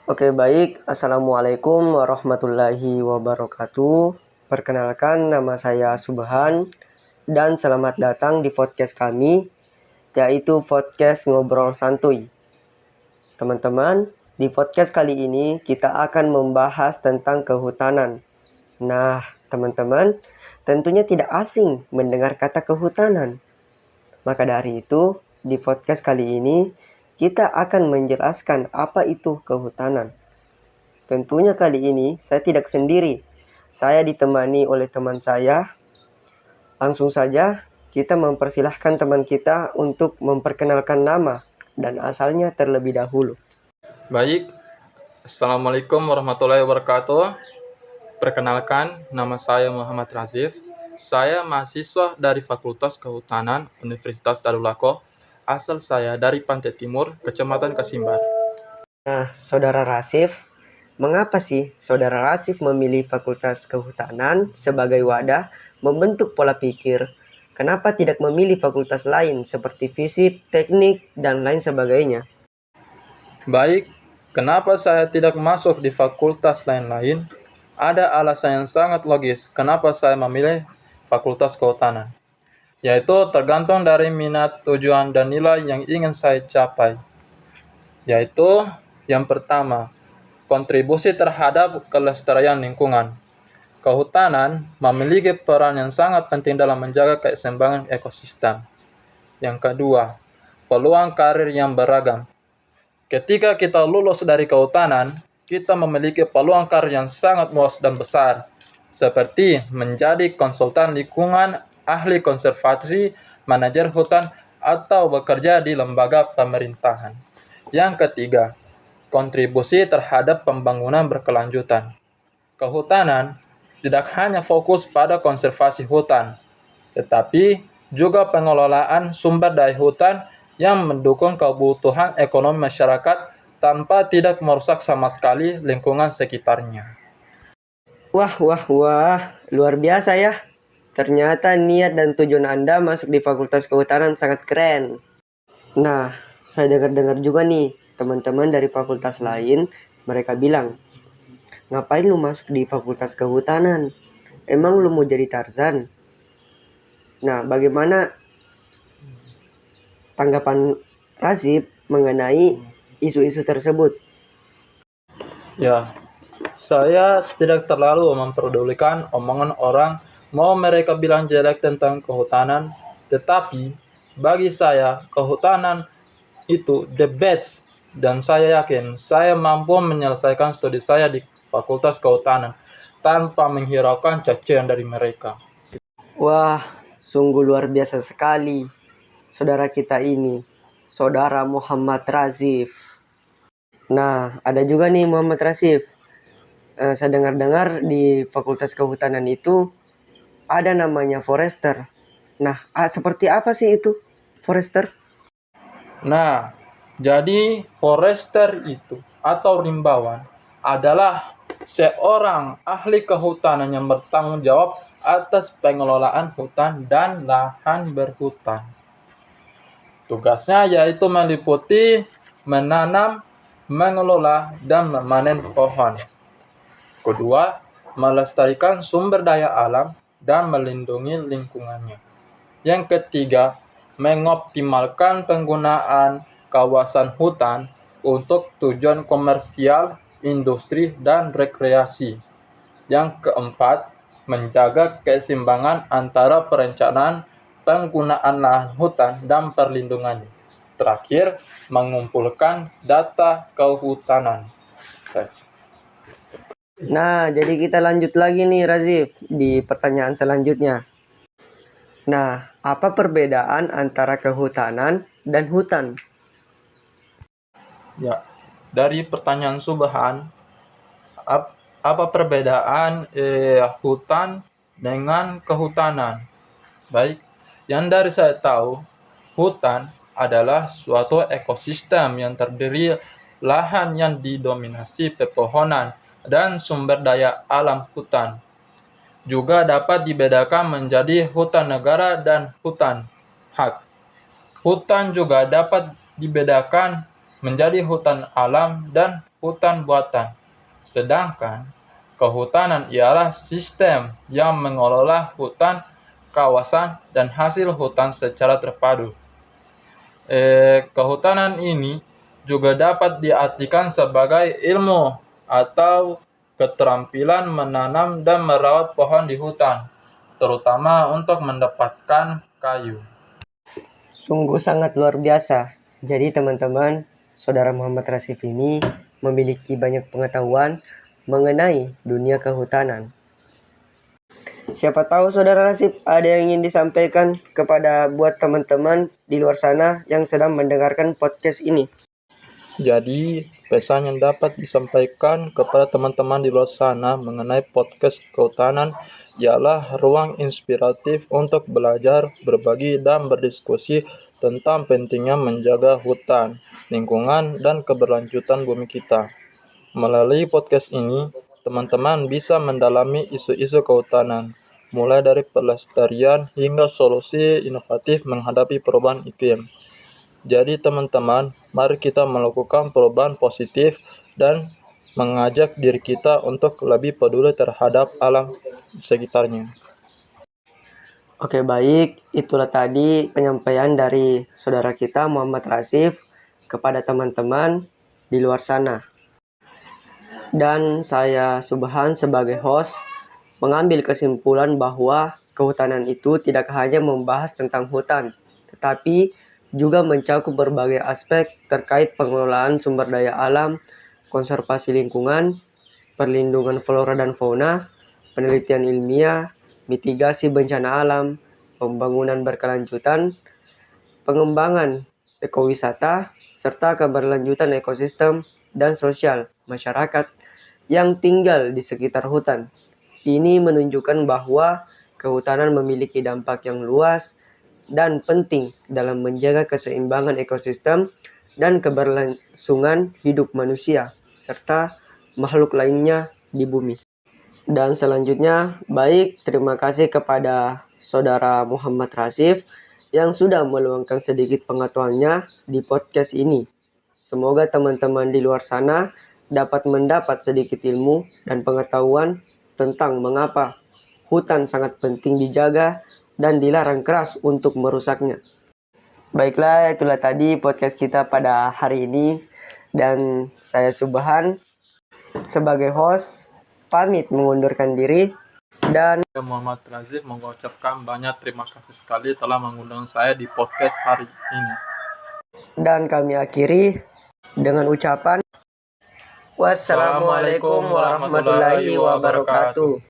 Oke, baik. Assalamualaikum warahmatullahi wabarakatuh. Perkenalkan, nama saya Subhan dan selamat datang di podcast kami, yaitu podcast Ngobrol Santuy. Teman-teman, di podcast kali ini kita akan membahas tentang kehutanan. Nah, teman-teman, tentunya tidak asing mendengar kata kehutanan. Maka dari itu, di podcast kali ini kita akan menjelaskan apa itu kehutanan. Tentunya kali ini saya tidak sendiri. Saya ditemani oleh teman saya. Langsung saja kita mempersilahkan teman kita untuk memperkenalkan nama dan asalnya terlebih dahulu. Baik, Assalamualaikum warahmatullahi wabarakatuh. Perkenalkan, nama saya Muhammad Razif. Saya mahasiswa dari Fakultas Kehutanan Universitas Darul Lako. Asal saya dari Pantai Timur, Kecamatan Kasimbar. Nah, Saudara Rasif, mengapa sih Saudara Rasif memilih Fakultas Kehutanan sebagai wadah membentuk pola pikir? Kenapa tidak memilih fakultas lain seperti fisip, teknik, dan lain sebagainya? Baik, kenapa saya tidak masuk di fakultas lain-lain? Ada alasan yang sangat logis kenapa saya memilih Fakultas Kehutanan, yaitu tergantung dari minat, tujuan, dan nilai yang ingin saya capai. Yaitu yang pertama, kontribusi terhadap kelestarian lingkungan. Kehutanan memiliki peran yang sangat penting dalam menjaga keseimbangan ekosistem. Yang kedua, peluang karir yang beragam. Ketika kita lulus dari kehutanan, kita memiliki peluang karir yang sangat luas dan besar, seperti menjadi konsultan lingkungan, ahli konservasi, manajer hutan, atau bekerja di lembaga pemerintahan. Yang ketiga, kontribusi terhadap pembangunan berkelanjutan. Kehutanan tidak hanya fokus pada konservasi hutan, tetapi juga pengelolaan sumber daya hutan yang mendukung kebutuhan ekonomi masyarakat tanpa tidak merusak sama sekali lingkungan sekitarnya. Wah, luar biasa ya. Ternyata niat dan tujuan Anda masuk di Fakultas Kehutanan sangat keren. Nah, saya dengar-dengar juga nih, teman-teman dari fakultas lain, mereka bilang, ngapain lu masuk di Fakultas Kehutanan? Emang lu mau jadi Tarzan? Nah, bagaimana tanggapan Razif mengenai isu-isu tersebut? Ya, saya tidak terlalu memperdulikan omongan orang mau mereka bilang jelek tentang kehutanan, tetapi bagi saya kehutanan itu the best, dan saya yakin saya mampu menyelesaikan studi saya di Fakultas Kehutanan tanpa menghiraukan cacian dari mereka. Wah, sungguh luar biasa sekali saudara kita ini, saudara Muhammad Razif. Nah, ada juga nih Muhammad Razif. Saya dengar-dengar di Fakultas Kehutanan itu ada namanya forester. Nah, seperti apa sih itu forester? Nah, jadi forester itu atau rimbawan adalah seorang ahli kehutanan yang bertanggung jawab atas pengelolaan hutan dan lahan berhutan. Tugasnya yaitu meliputi menanam, mengelola, dan memanen pohon. Kedua, melestarikan sumber daya alam dan melindungi lingkungannya. Yang ketiga, mengoptimalkan penggunaan kawasan hutan untuk tujuan komersial, industri, dan rekreasi. Yang keempat, menjaga keseimbangan antara perencanaan, penggunaan lahan hutan, dan perlindungannya. Terakhir, mengumpulkan data kehutanan. Nah, jadi kita lanjut lagi nih Razif di pertanyaan selanjutnya. Nah, apa perbedaan antara kehutanan dan hutan? Ya, dari pertanyaan Subhan, apa perbedaan hutan dengan kehutanan? Baik, yang dari saya tahu, hutan adalah suatu ekosistem yang terdiri lahan yang didominasi pepohonan dan sumber daya alam hutan. Juga dapat dibedakan menjadi hutan negara dan hutan hak. Hutan juga dapat dibedakan menjadi hutan alam dan hutan buatan, sedangkan kehutanan ialah sistem yang mengelola hutan, kawasan, dan hasil hutan secara terpadu. Kehutanan ini juga dapat diartikan sebagai ilmu atau keterampilan menanam dan merawat pohon di hutan, terutama untuk mendapatkan kayu. Sungguh sangat luar biasa. Jadi teman-teman, Saudara Muhammad Rasif ini memiliki banyak pengetahuan mengenai dunia kehutanan. Siapa tahu Saudara Rasif ada yang ingin disampaikan kepada buat teman-teman di luar sana yang sedang mendengarkan podcast ini. Jadi, pesan yang dapat disampaikan kepada teman-teman di luar sana mengenai podcast kehutanan ialah ruang inspiratif untuk belajar, berbagi, dan berdiskusi tentang pentingnya menjaga hutan, lingkungan, dan keberlanjutan bumi kita. Melalui podcast ini, teman-teman bisa mendalami isu-isu kehutanan, mulai dari pelestarian hingga solusi inovatif menghadapi perubahan iklim. Jadi teman-teman, mari kita melakukan perubahan positif dan mengajak diri kita untuk lebih peduli terhadap alam sekitarnya. Oke baik, itulah tadi penyampaian dari saudara kita Muhammad Rasif kepada teman-teman di luar sana. Dan saya Subhan sebagai host mengambil kesimpulan bahwa kehutanan itu tidak hanya membahas tentang hutan, tetapi juga mencakup berbagai aspek terkait pengelolaan sumber daya alam, konservasi lingkungan, perlindungan flora dan fauna, penelitian ilmiah, mitigasi bencana alam, pembangunan berkelanjutan, pengembangan ekowisata, serta keberlanjutan ekosistem dan sosial masyarakat yang tinggal di sekitar hutan. Ini menunjukkan bahwa kehutanan memiliki dampak yang luas dan penting dalam menjaga keseimbangan ekosistem dan keberlangsungan hidup manusia serta makhluk lainnya di bumi. Dan selanjutnya, baik, terima kasih kepada Saudara Muhammad Rasif yang sudah meluangkan sedikit pengetahuannya di podcast ini. Semoga teman-teman di luar sana dapat mendapat sedikit ilmu dan pengetahuan tentang mengapa hutan sangat penting dijaga dan dilarang keras untuk merusaknya. Baiklah, itulah tadi podcast kita pada hari ini. Dan saya Subhan sebagai host pamit mengundurkan diri. Dan Muhammad Razif mengucapkan banyak terima kasih sekali telah mengundang saya di podcast hari ini. Dan kami akhiri dengan ucapan wassalamualaikum warahmatullahi wabarakatuh.